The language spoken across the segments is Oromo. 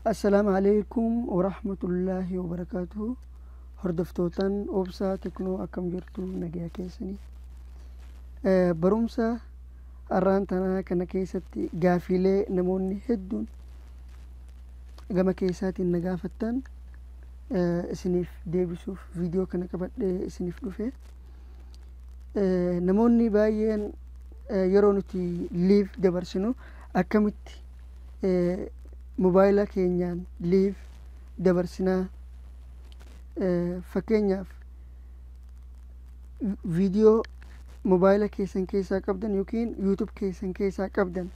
السلام عليكم ورحمة الله وبركاته. هردفتوتان أوبسا تكنو أكم جرتو نجيا كيسني برومسا أرانتنا كنا كيستي غافيلي نموني هدون غما كيساتي النغافتان اسنيف ديبسوف فيديو كنا كبت اسنيف دوفي نموني باين يرونتي ليف دبرسنو أكمت موبايلا كينيان ليف دبرسنا فكينياف فيديو موبايلا كيسن كيسا قبدن يوكين يوتيوب كيسن كيسا قبدن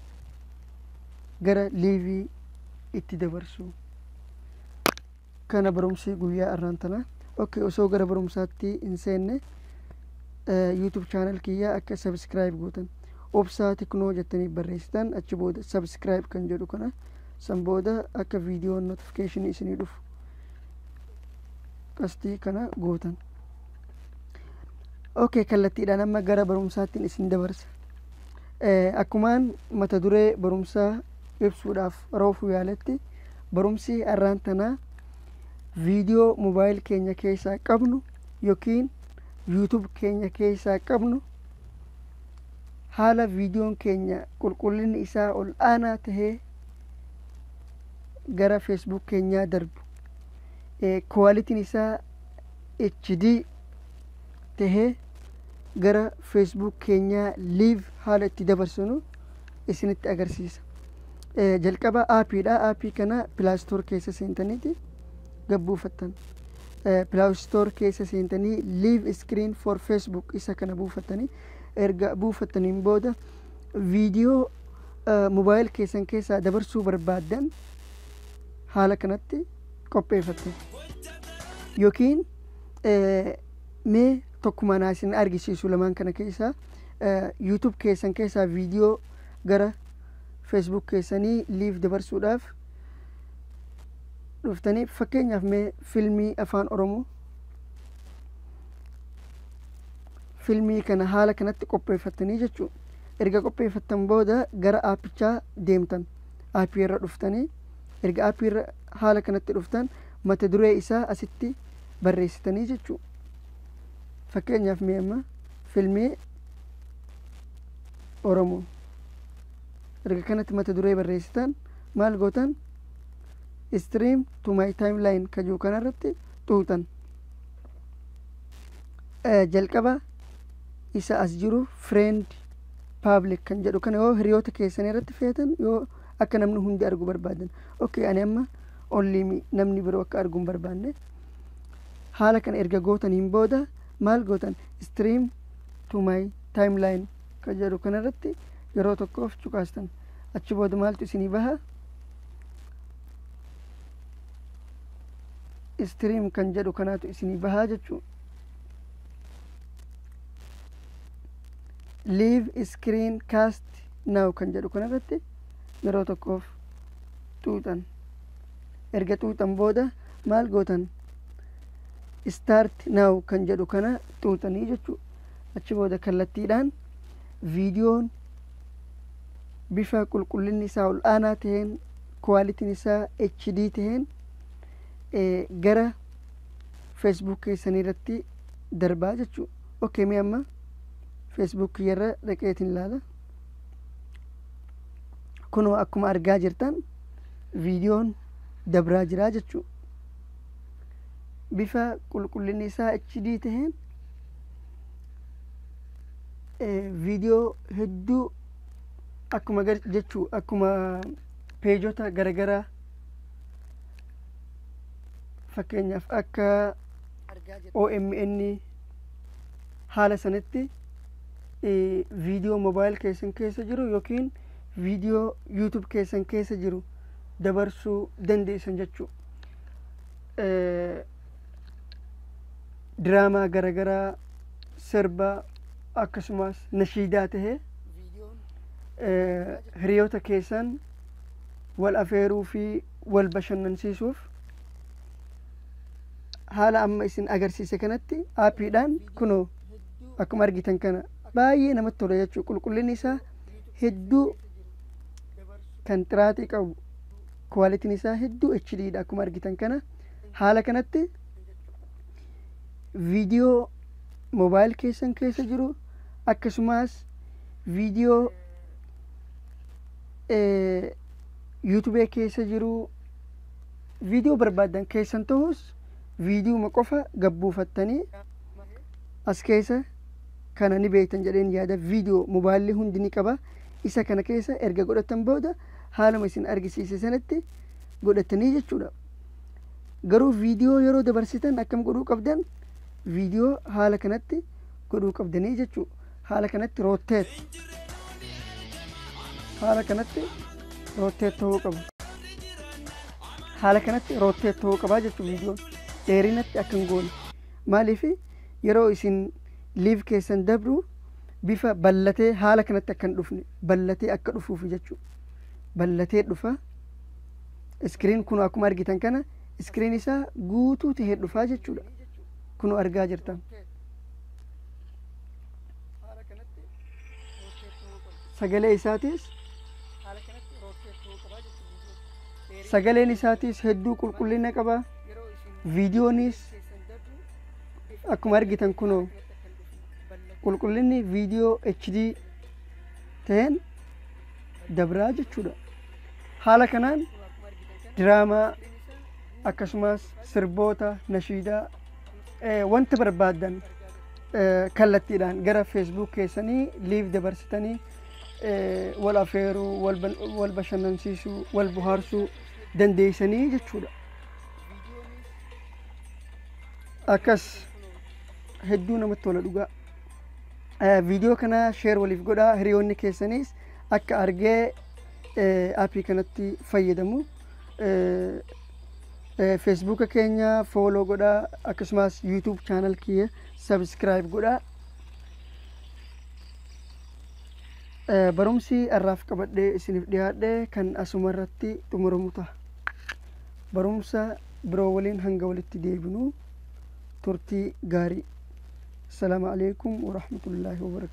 غرا ليفي اتدبرسو كان برومسي قويا أرانتنا اوكي وسو غرا برومساتي انسان يوتيوب channel كيا اكا سبسكرايب قوتن اوبسا تكنو جتني بريستان اتشبود سبسكرايب كان جدو كنا سنبودا اكا فيديو نوتيفيكيشن اسني دوف قستي كنا قوتن اوكي كالتي دا نما غرا برومساتين اسن دبرس اكمان متدوري برومسا ابسوداف روفو يالتي برومسي ارانتنا فيديو موبايل كينيا كيسا قبنو يوكين يوتيوب كينيا كيسا قبنو حالا فيديو كينيا قلقلن إساء الآن تهي غرا فيسبوك كينيا درب كواليتي نساء HD تهي غرا فيسبوك كينيا ليف حالا تدبرسنو اسنت اغرسيس جلقبا آبي دا آبي كنا بلاستور كيسا سينتانيتي قبو فتن بلاستور كيسا سينتاني ليف سكرين فور فيسبوك إسا كنا بو فتني erga buufataniin booda viidiyoo mobaayil keessan keessaa dabarsuu barbaadan haala kanatti qopheeffattu yookiin mee tokkuma naasin argisiisu lamaan kana keessaa YouTube keessan keessaa viidiyoo gara Facebook keessanii liif dabarsuudhaaf dhuftanii fakkeenyaaf mee filmii afaan Oromoo filmii kana haala kanatti qopheeffatanii jechuun erga qopheeffattan booda gara aappichaa deemtan aappii irra dhuftanii erga aappii irra haala kanatti dhuftan mata duree isaa asitti barreessitanii jechuun fakkeenyaaf mee amma filmii Oromoo erga kanatti mata duree barreessitan maal gootan stream to my timeline kajuu kanarratti xuuxan jalqaba isa as jiru friend public kan jedhu kana yoo hiriyoota keessan irratti feetan yoo akka namni hundi argu barbaadan okay ani amma only namni biroo akka argu barbaanne haala kana erga gootaniin booda maal gootan stream to my timeline kan jedhu kana irratti yeroo tokkoof cuqaastan achi booda maaltu isinii baha stream kan jedhu kanaatu isinii bahaa jechuudha leave screen cast now kan jedhu kanarratti yeroo tokkoof xuuxan erga xuuxan booda maal gootan start now kan jedhu kana xuuxanii jechuudha achi booda kallattiidhaan viidiyoon bifa qulqullinni isaa ol aanaa taheen kwaalitiin isaa HD taheen gara Facebook keessanii irratti darbaa jechuudha okay mee amma Facebook yerra dhaqeetiin ilaala kunoo akkuma argaa jirtan viidiyoon dabraa jiraa jechuu bifa qulqullinni isaa HD taheen viidiyoo hedduu akkuma jechuu akkuma peejota garagaraa fakkeenyaaf akka OMN haala sanatti video mobile keessan keessa jiru yookiin video YouTube keessan keessa jiru dabarsuu dandeessan jechuu drama garagaraa sirba akkasumas nashiidaa tahee hiriyoota keessan wal afeeruu fi wal bashannansiisuuf haala amma isin agarsiise kanatti aappiidhaan kunoo akkuma argitan kana baay'ee namatti tola jechuu qulqullinni isaa hedduu kan xiraatii qabu quality isaa hedduu HD dha akkuma argitan kana. Haala kanatti viidiyoo mobile keessan keessa jiru akkasumas viidiyoo YouTube keessa jiru viidiyoo barbaadan keessan ta'us viidiyoo qofa gabbuufattanii as keessa kana ni beektan jedheen yaada. Viidiyoo mobile hundi ni qaba. Isa kana keessa erga godhatan booda haaluma isin argisiise sanatti godhatanii jechuudha. Garuu viidiyoo yeroo dabarsitan akkam godhuu qabdan viidiyoo haala kanatti godhuu qabdanii jechuudha. Haala kanatti rotate ta'uu qaba. Haala kanatti rotate ta'uu qaba jechuudha. Viidiyoon dheerinatti akka hin goone. Maaliif yeroo isin live keessan dabru bifa ballatee haala kanatti akka hin dhufne ballatee akka dhufuuf jechuudha. Ballatee dhufa. Iskiriin kun akkuma argitan kana iskiriin isaa guutuu ta'ee dhufaa jechuudha. Kun argaa jirtan. Sagalee isaatis sagaleen isaatis hedduu qulqullina qaba. Viidiyoonis akkuma argitan kunoo qulqullinni viidiyoo HD ta'een dabraa jechuudha. Haala kanaan diraamaa akkasumas sirboota nashiidaa wanta barbaadan kallattiidhaan gara Facebook keessanii live dabarsitanii wal afeeruu wal bashannansiisuu wal bohaarsuu dandeessanii jechuudha. Akkas hedduu namatti tola dhugaa. Viidiyoo kana share waliif godhaa. Hiriyoonni keessanis akka argee appii kanatti fayyadamu. Facebook keenya follow godhaa akkasumas YouTube channel kiyya subscribe godhaa. Barumsi arraaf qabadhee isiniif dhiyaadhe kan asuma irratti xumuramu ta'a. Barumsa biroo waliin hanga walitti deebinu turtii gaarii. Assalamu alaikum wa rahmatullahi wa barakatuh.